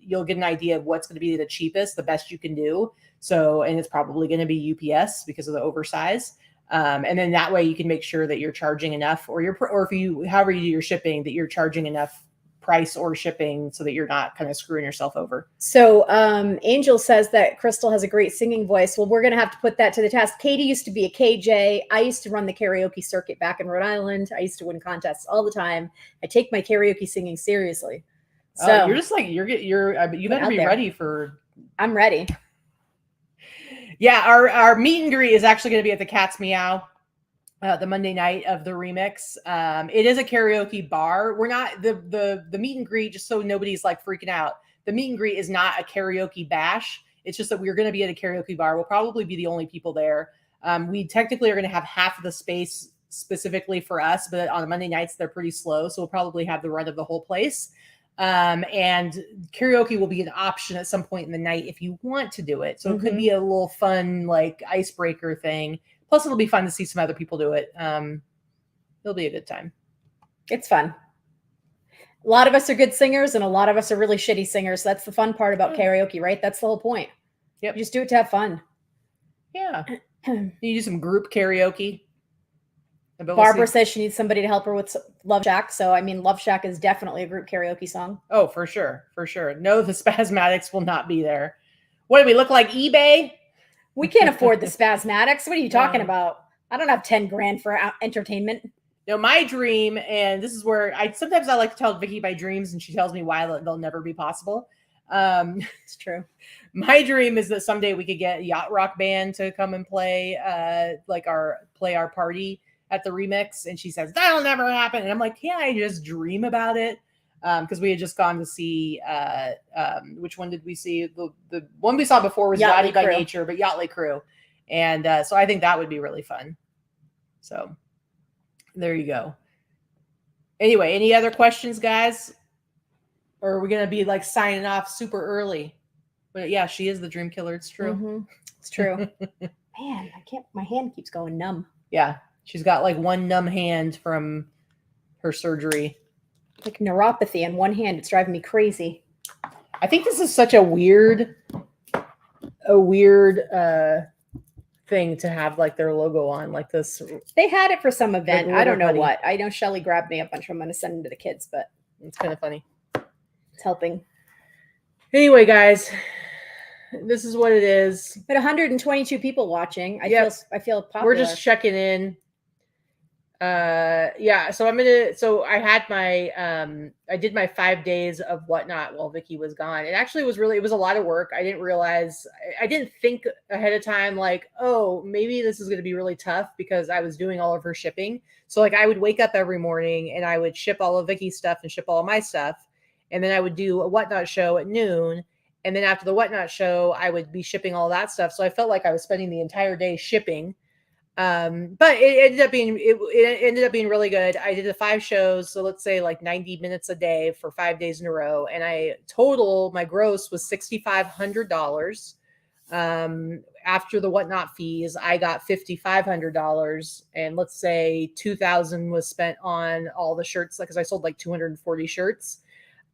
[SPEAKER 1] you'll get an idea of what's going to be the cheapest, the best you can do. So, and it's probably going to be UPS because of the oversize. And then that way you can make sure that you're charging enough, or if you, however you do your shipping, that you're charging enough price or shipping so that you're not kind of screwing yourself over.
[SPEAKER 2] So Angel says that Crystal has a great singing voice. Well, we're going to have to put that to the test. Katie used to be a KJ. I used to run the karaoke circuit back in Rhode Island. I used to win contests all the time. I take my karaoke singing seriously. So
[SPEAKER 1] you're just like, you better be ready for.
[SPEAKER 2] I'm ready.
[SPEAKER 1] Yeah. Our meet and greet is actually going to be at the Cat's Meow. The Monday night of the Remix. It is a karaoke bar. We're not the meet and greet, just so nobody's like freaking out. The meet and greet is not a karaoke bash. It's just that we're going to be at a karaoke bar. We'll probably be the only people there. We technically are going to have half of the space specifically for us, but on the Monday nights, they're pretty slow. So we'll probably have the run of the whole place. And karaoke will be an option at some point in the night if you want to do it. So it could be a little fun, like icebreaker thing. Plus, it'll be fun to see some other people do it. It'll be a good time.
[SPEAKER 2] It's fun. A lot of us are good singers, and a lot of us are really shitty singers. That's the fun part about karaoke, right? That's the whole point.
[SPEAKER 1] Yep.
[SPEAKER 2] You just do it to have fun.
[SPEAKER 1] Yeah. You do some group karaoke.
[SPEAKER 2] Barbara says she needs somebody to help her with Love Shack. So, I mean, Love Shack is definitely a group karaoke song.
[SPEAKER 1] Oh, for sure. For sure. No, the Spasmatics will not be there. What do we look like, eBay?
[SPEAKER 2] We can't afford the Spasmatics. What are you talking about? I don't have 10 grand for entertainment.
[SPEAKER 1] No, my dream, and this is where sometimes I like to tell Vikki my dreams, and she tells me why they'll never be possible.
[SPEAKER 2] It's true.
[SPEAKER 1] My dream is that someday we could get Yacht Rock Band to come and play our party at the Remix. And she says, that'll never happen. And I'm like, can't I just dream about it? Because we had just gone to see which one did we see? The one we saw before was Yachty by Nature, but Yachtly Crew. And so I think that would be really fun. So there you go. Anyway, any other questions, guys? Or are we gonna be like signing off super early? But yeah, she is the dream killer. It's true.
[SPEAKER 2] It's true. Man, my hand keeps going numb.
[SPEAKER 1] Yeah. She's got like one numb hand from her surgery.
[SPEAKER 2] Like neuropathy on one hand. It's driving me crazy.
[SPEAKER 1] I think this is such a weird thing to have like their logo on like this.
[SPEAKER 2] They had it for some event. I don't know what. I know Shelly grabbed me a bunch. I'm going to send them to the kids, but
[SPEAKER 1] it's kind of funny.
[SPEAKER 2] It's helping.
[SPEAKER 1] Anyway, guys, this is what it is.
[SPEAKER 2] But 122 people watching. I feel popular.
[SPEAKER 1] We're just checking in. So I had my I did my 5 days of whatnot while Vikki was gone. It actually was it was a lot of work. I didn't realize, I didn't think ahead of time like, oh, maybe this is going to be really tough because I was doing all of her shipping. So like I would wake up every morning and I would ship all of Vikki's stuff and ship all of my stuff. And then I would do a whatnot show at noon. And then after the whatnot show, I would be shipping all that stuff. So I felt like I was spending the entire day shipping. But it ended up being really good. I did the 5 shows. So let's say like 90 minutes a day for 5 days in a row. And my gross was $6,500. After the whatnot fees, I got $5,500, and let's say 2,000 was spent on all the shirts, because I sold like 240 shirts.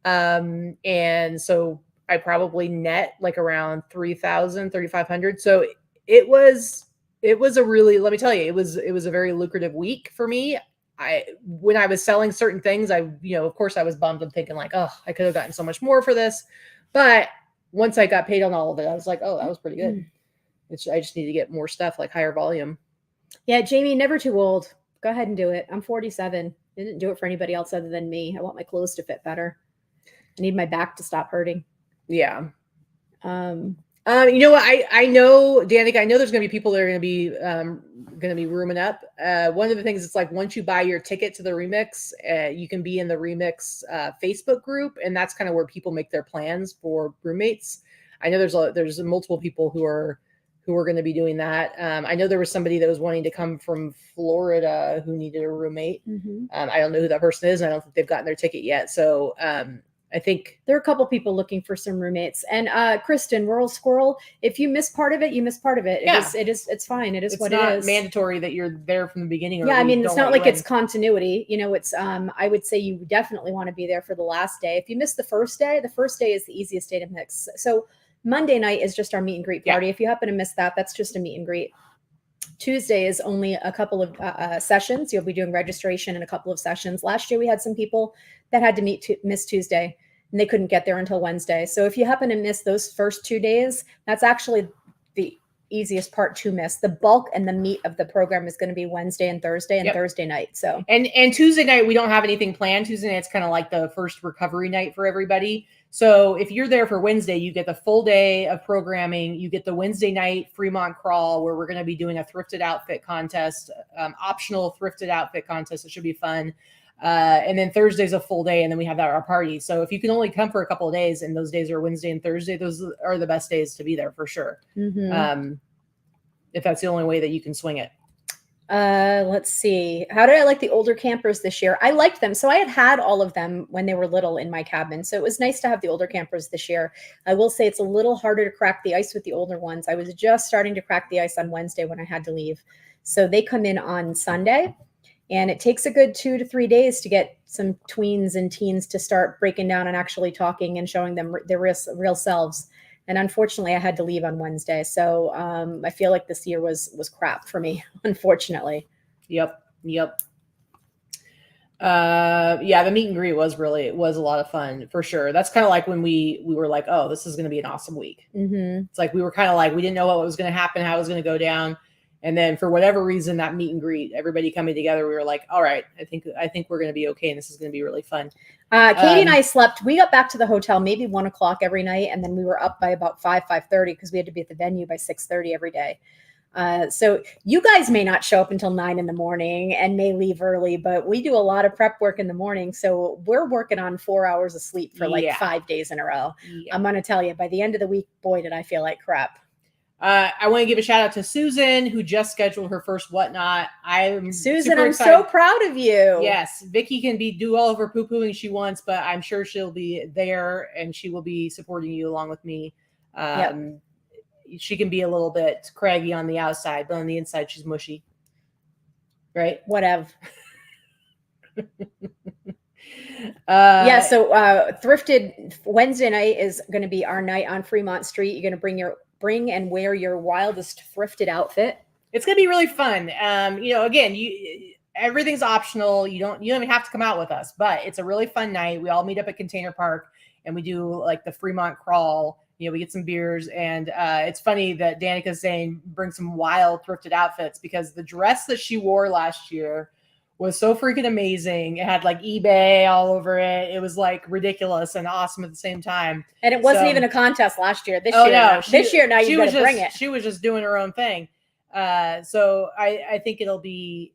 [SPEAKER 1] And so I probably net like around 3,000, 3,500. So it was a really, let me tell you, it was a very lucrative week for me. When I was selling certain things, of course I was bummed and thinking like, oh, I could have gotten so much more for this. But once I got paid on all of it, I was like, oh, that was pretty good. I just need to get more stuff, like higher volume.
[SPEAKER 2] Yeah, Jamie, never too old. Go ahead and do it. I'm 47. I didn't do it for anybody else other than me. I want my clothes to fit better. I need my back to stop hurting.
[SPEAKER 1] Yeah. You know what? I know, Danica, I know there's going to be people that are going to be rooming up. One of the things is like, once you buy your ticket to the remix, you can be in the remix Facebook group, and that's kind of where people make their plans for roommates. I know there's multiple people who are going to be doing that. I know there was somebody that was wanting to come from Florida who needed a roommate. I don't know who that person is, and I don't think they've gotten their ticket yet. So I think
[SPEAKER 2] there are a couple people looking for some roommates. And Kristen, Rural Squirrel, if you miss part of it, you miss part of it. It's fine. It's what it is.
[SPEAKER 1] It's not mandatory that you're there from the beginning.
[SPEAKER 2] Yeah, I mean, it's not like it's continuity. It's I would say you definitely want to be there for the last day. If you miss the first day is the easiest day to mix. So Monday night is just our meet and greet party. If you happen to miss that, that's just a meet and greet. Tuesday is only a couple of sessions. You'll be doing registration in a couple of sessions. Last year, we had some people that had to miss Tuesday, and they couldn't get there until Wednesday. So if you happen to miss those first 2 days, that's actually the easiest part to miss. The bulk and the meat of the program is going to be Wednesday and Thursday and Thursday night. So
[SPEAKER 1] and Tuesday night, we don't have anything planned. Tuesday night's kind of like the first recovery night for everybody. So if you're there for Wednesday, you get the full day of programming. You get the Wednesday night Fremont crawl, where we're going to be doing a thrifted outfit contest, optional thrifted outfit contest. It should be fun. And then Thursday's a full day, and then we have our party. So if you can only come for a couple of days, and those days are Wednesday and Thursday, those are the best days to be there for sure. If that's the only way that you can swing it.
[SPEAKER 2] Let's see. How did I like the older campers this year? I liked them. So I had all of them when they were little in my cabin. So it was nice to have the older campers this year. I will say it's a little harder to crack the ice with the older ones. I was just starting to crack the ice on Wednesday when I had to leave. So they come in on Sunday, and it takes a good 2 to 3 days to get some tweens and teens to start breaking down and actually talking and showing them their real selves. And unfortunately, I had to leave on Wednesday. So I feel like this year was crap for me, unfortunately.
[SPEAKER 1] Yep. The meet and greet was a lot of fun for sure. That's kind of like when we were like, oh, this is going to be an awesome week. It's like we were kind of like, we didn't know what was going to happen, how it was going to go down. And then for whatever reason, that meet and greet, everybody coming together, we were like, all right, I think we're going to be okay. And this is going to be really fun.
[SPEAKER 2] Katie and I we got back to the hotel maybe 1 o'clock every night. And then we were up by about 5:30 because we had to be at the venue by 6:30 every day. So you guys may not show up until 9 in the morning and may leave early, but we do a lot of prep work in the morning. So we're working on 4 hours of sleep for 5 days in a row. I'm going to tell you, by the end of the week, boy, did I feel like crap.
[SPEAKER 1] I want to give a shout out to Susan, who just scheduled her first whatnot.
[SPEAKER 2] Susan, I'm so proud of you.
[SPEAKER 1] Yes, Vikki can do all of her poo-pooing she wants, but I'm sure she'll be there and she will be supporting you along with me. She can be a little bit craggy on the outside, but on the inside, she's mushy. Right?
[SPEAKER 2] Whatever. So Thrifted Wednesday night is going to be our night on Fremont Street. You're going to bring and wear your wildest thrifted outfit.
[SPEAKER 1] It's going to be really fun. Again, everything's optional. You don't even have to come out with us, but it's a really fun night. We all meet up at Container Park and we do like the Fremont crawl. We get some beers, and it's funny that Danica's saying bring some wild thrifted outfits, because the dress that she wore last year was so freaking amazing. It had like eBay all over it. It was like ridiculous and awesome at the same time.
[SPEAKER 2] And it wasn't even a contest last year. This year, now you got to bring it.
[SPEAKER 1] She was just doing her own thing. So I think it'll be.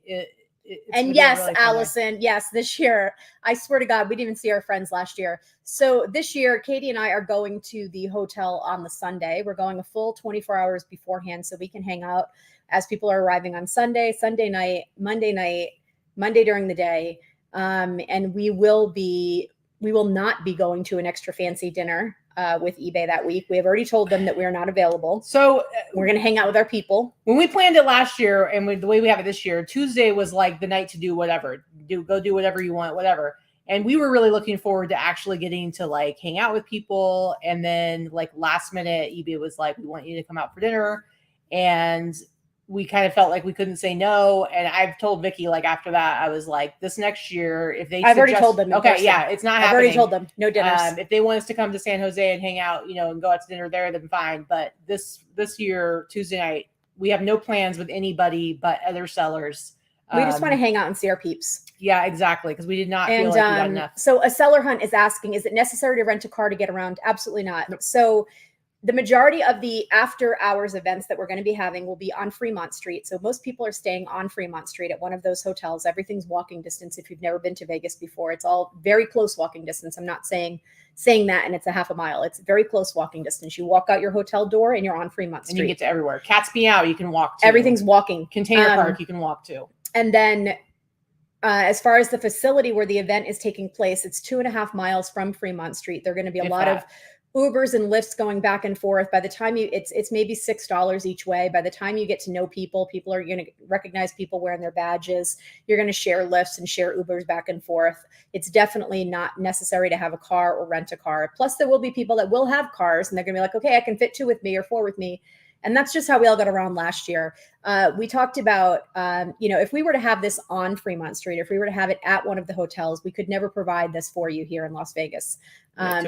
[SPEAKER 2] And yes, really Allison, yes, this year, I swear to God, we didn't even see our friends last year. So this year, Katie and I are going to the hotel on the Sunday. We're going a full 24 hours beforehand so we can hang out as people are arriving on Sunday night, Monday during the day. And we will not be going to an extra fancy dinner. with eBay that week. We have already told them that we are not available.
[SPEAKER 1] So
[SPEAKER 2] we're going to hang out with our people.
[SPEAKER 1] When we planned it last year, and the way we have it this year, Tuesday was like the night to do whatever, go do whatever you want, whatever. And we were really looking forward to actually getting to like hang out with people. And then like last minute, eBay was like, we want you to come out for dinner. And we kind of felt like we couldn't say no. And I've told Vikki, like after that, I was like, this next year, if they
[SPEAKER 2] I've already told them.
[SPEAKER 1] Okay, yeah, it's not happening.
[SPEAKER 2] I've already told them no dinners.
[SPEAKER 1] If they want us to come to San Jose and hang out, and go out to dinner there, then fine. But this year, Tuesday night, we have no plans with anybody but other sellers.
[SPEAKER 2] We just want to hang out and see our peeps.
[SPEAKER 1] Yeah, exactly. Because we did not feel like we got enough.
[SPEAKER 2] So a seller hunt is asking, is it necessary to rent a car to get around? Absolutely not. Nope. So the majority of the after hours events that we're going to be having will be on Fremont Street. So most people are staying on Fremont Street at one of those hotels. Everything's walking distance. If you've never been to Vegas before, it's all very close walking distance. I'm not saying that and it's a half a mile. It's very close walking distance. You walk out your hotel door and you're on Fremont Street.
[SPEAKER 1] And you get to everywhere. Cat's Meow, you can walk to.
[SPEAKER 2] Everything's walking.
[SPEAKER 1] Container Park, you can walk to.
[SPEAKER 2] And then as far as the facility where the event is taking place, it's 2.5 miles from Fremont Street. There are going to be a lot of Ubers and Lyfts going back and forth. By the time it's maybe $6 each way. By the time you get to know people are going to recognize people wearing their badges. You're going to share Lyfts and share Ubers back and forth. It's definitely not necessary to have a car or rent a car. Plus, there will be people that will have cars and they're going to be like, okay, I can fit 2 with me or 4 with me. And that's just how we all got around last year. We talked about, if we were to have this on Fremont Street, if we were to have it at one of the hotels, we could never provide this for you here in Las Vegas.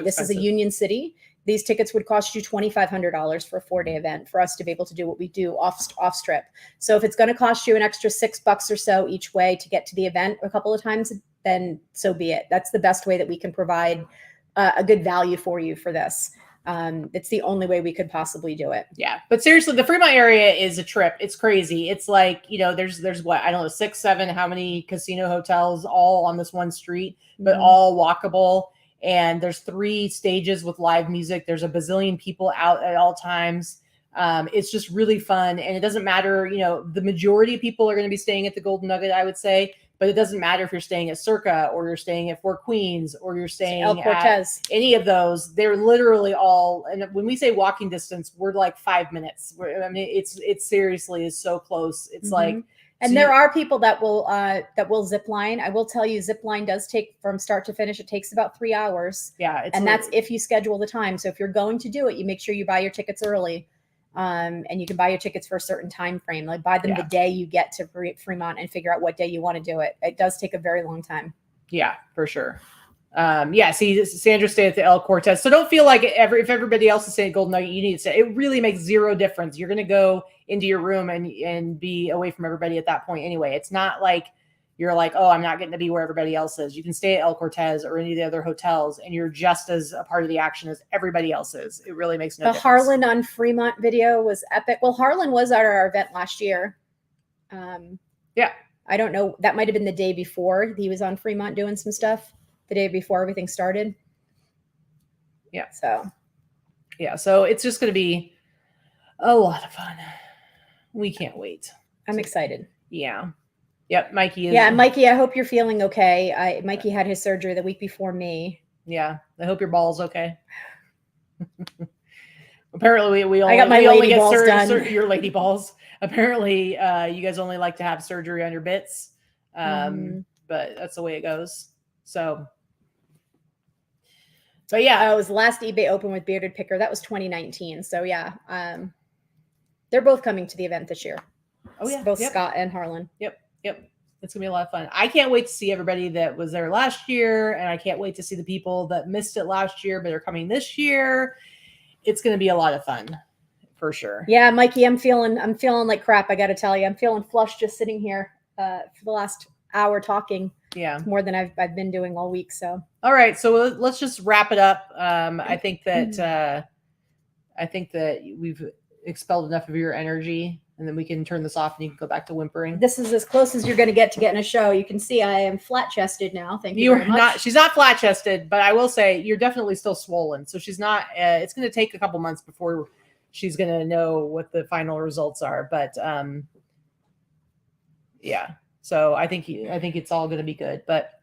[SPEAKER 2] This is a Union City. These tickets would cost you $2,500 for a 4-day event for us to be able to do what we do off strip. So if it's going to cost you an extra $6 or so each way to get to the event a couple of times, then so be it. That's the best way that we can provide a good value for you for this. It's the only way we could possibly do it.
[SPEAKER 1] Yeah. But seriously, the Fremont area is a trip. It's crazy. It's like, there's what, I don't know, 6, 7, how many casino hotels all on this one street, but all walkable. And there's 3 stages with live music. There's a bazillion people out at all times. It's just really fun. And it doesn't matter, the majority of people are going to be staying at the Golden Nugget, I would say. But it doesn't matter if you're staying at Circa or you're staying at Four Queens or you're staying at any of those. They're literally all, and when we say walking distance, we're like 5 minutes. It's seriously is so close. It's like,
[SPEAKER 2] and there are people that will zip line. I will tell you, zip line does take from start to finish. It takes about 3 hours.
[SPEAKER 1] Yeah,
[SPEAKER 2] and that's if you schedule the time. So if you're going to do it, you make sure you buy your tickets early. And you can buy your tickets for a certain time frame, like buy them the day you get to Fremont and figure out what day you want to do it. It does take a very long time.
[SPEAKER 1] Yeah, for sure. See, Sandra stayed at the El Cortez. So don't feel like if everybody else is saying Golden Nugget, you need to stay. It really makes zero difference. You're going to go into your room and be away from everybody at that point anyway. It's not like you're like, oh, I'm not getting to be where everybody else is. You can stay at El Cortez or any of the other hotels, and you're just as a part of the action as everybody else is. It really makes no difference.
[SPEAKER 2] The Harlan on Fremont video was epic. Well, Harlan was at our event last year.
[SPEAKER 1] Yeah.
[SPEAKER 2] I don't know. That might have been the day before he was on Fremont doing some stuff. The day before everything started.
[SPEAKER 1] Yeah.
[SPEAKER 2] So
[SPEAKER 1] it's just going to be a lot of fun. We can't wait.
[SPEAKER 2] I'm excited.
[SPEAKER 1] Yeah. Yep. Mikey is.
[SPEAKER 2] Yeah. Mikey, I hope you're feeling okay. Mikey had his surgery the week before me.
[SPEAKER 1] Yeah. I hope your ball's okay. Apparently we only,
[SPEAKER 2] I got my lady balls done.
[SPEAKER 1] Your lady balls. Apparently you guys only like to have surgery on your bits. But that's the way it goes. So. But yeah,
[SPEAKER 2] it was the last eBay Open with Bearded Picker. That was 2019. So yeah, they're both coming to the event this year.
[SPEAKER 1] Oh yeah,
[SPEAKER 2] both Scott and Harlan.
[SPEAKER 1] Yep. It's gonna be a lot of fun. I can't wait to see everybody that was there last year, and I can't wait to see the people that missed it last year but are coming this year. It's gonna be a lot of fun, for sure.
[SPEAKER 2] Yeah, Mikey, I'm feeling like crap. I got to tell you, I'm feeling flushed just sitting here for the last hour talking.
[SPEAKER 1] Yeah,
[SPEAKER 2] it's more than I've been doing all week. So
[SPEAKER 1] all right, so let's just wrap it up. I think that we've expelled enough of your energy, and then we can turn this off and you can go back to whimpering.
[SPEAKER 2] This is as close as you're going to get getting a show. You can see I am flat chested now. Thank you very much.
[SPEAKER 1] She's not flat chested, but I will say you're definitely still swollen. So she's not. It's going to take a couple months before she's going to know what the final results are. But yeah. So I think it's all going to be good. But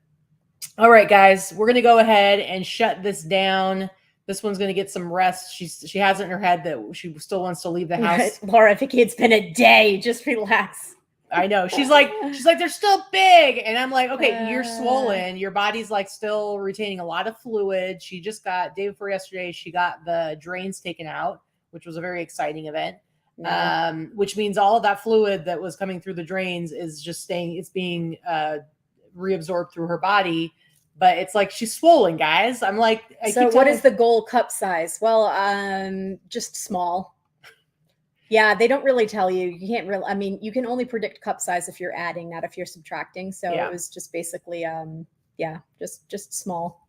[SPEAKER 1] all right, guys, we're going to go ahead and shut this down. This one's going to get some rest. She has it in her head that she still wants to leave the house.
[SPEAKER 2] Laura, Vikki, it's been a day. Just relax.
[SPEAKER 1] I know. She's like, they're still big. And I'm like, okay, you're swollen. Your body's like still retaining a lot of fluid. She just got, day before yesterday, she got the drains taken out, which was a very exciting event. Which means all of that fluid that was coming through the drains is just staying, it's being reabsorbed through her body. But it's like, she's swollen, guys. I'm like,
[SPEAKER 2] so what is the goal cup size? Well, just small. Yeah, they don't really tell you. You can't really, I mean, you can only predict cup size if you're adding, not if you're subtracting. So it was just basically, just small.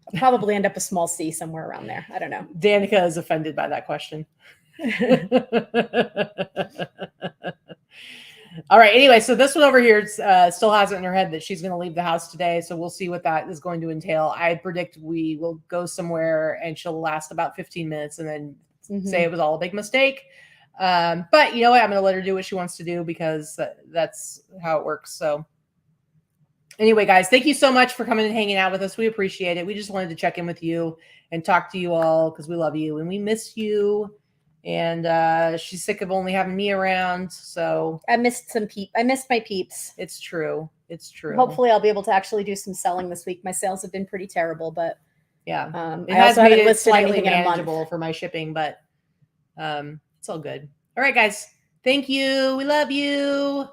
[SPEAKER 2] I'll probably end up a small C somewhere around there. I don't know.
[SPEAKER 1] Danica is offended by that question. All right. Anyway, so this one over here still has it in her head that she's going to leave the house today. So we'll see what that is going to entail. I predict we will go somewhere and she'll last about 15 minutes and then say it was all a big mistake. But you know what? I'm going to let her do what she wants to do because that's how it works. So anyway, guys, thank you so much for coming and hanging out with us. We appreciate it. We just wanted to check in with you and talk to you all because we love you and we miss you. And she's sick of only having me around. So
[SPEAKER 2] I missed I missed my peeps.
[SPEAKER 1] It's true. It's true.
[SPEAKER 2] Hopefully I'll be able to actually do some selling this week. My sales have been pretty terrible, but
[SPEAKER 1] yeah,
[SPEAKER 2] it has made it slightly
[SPEAKER 1] manageable for my shipping, but it's all good. All right, guys. Thank you. We love you.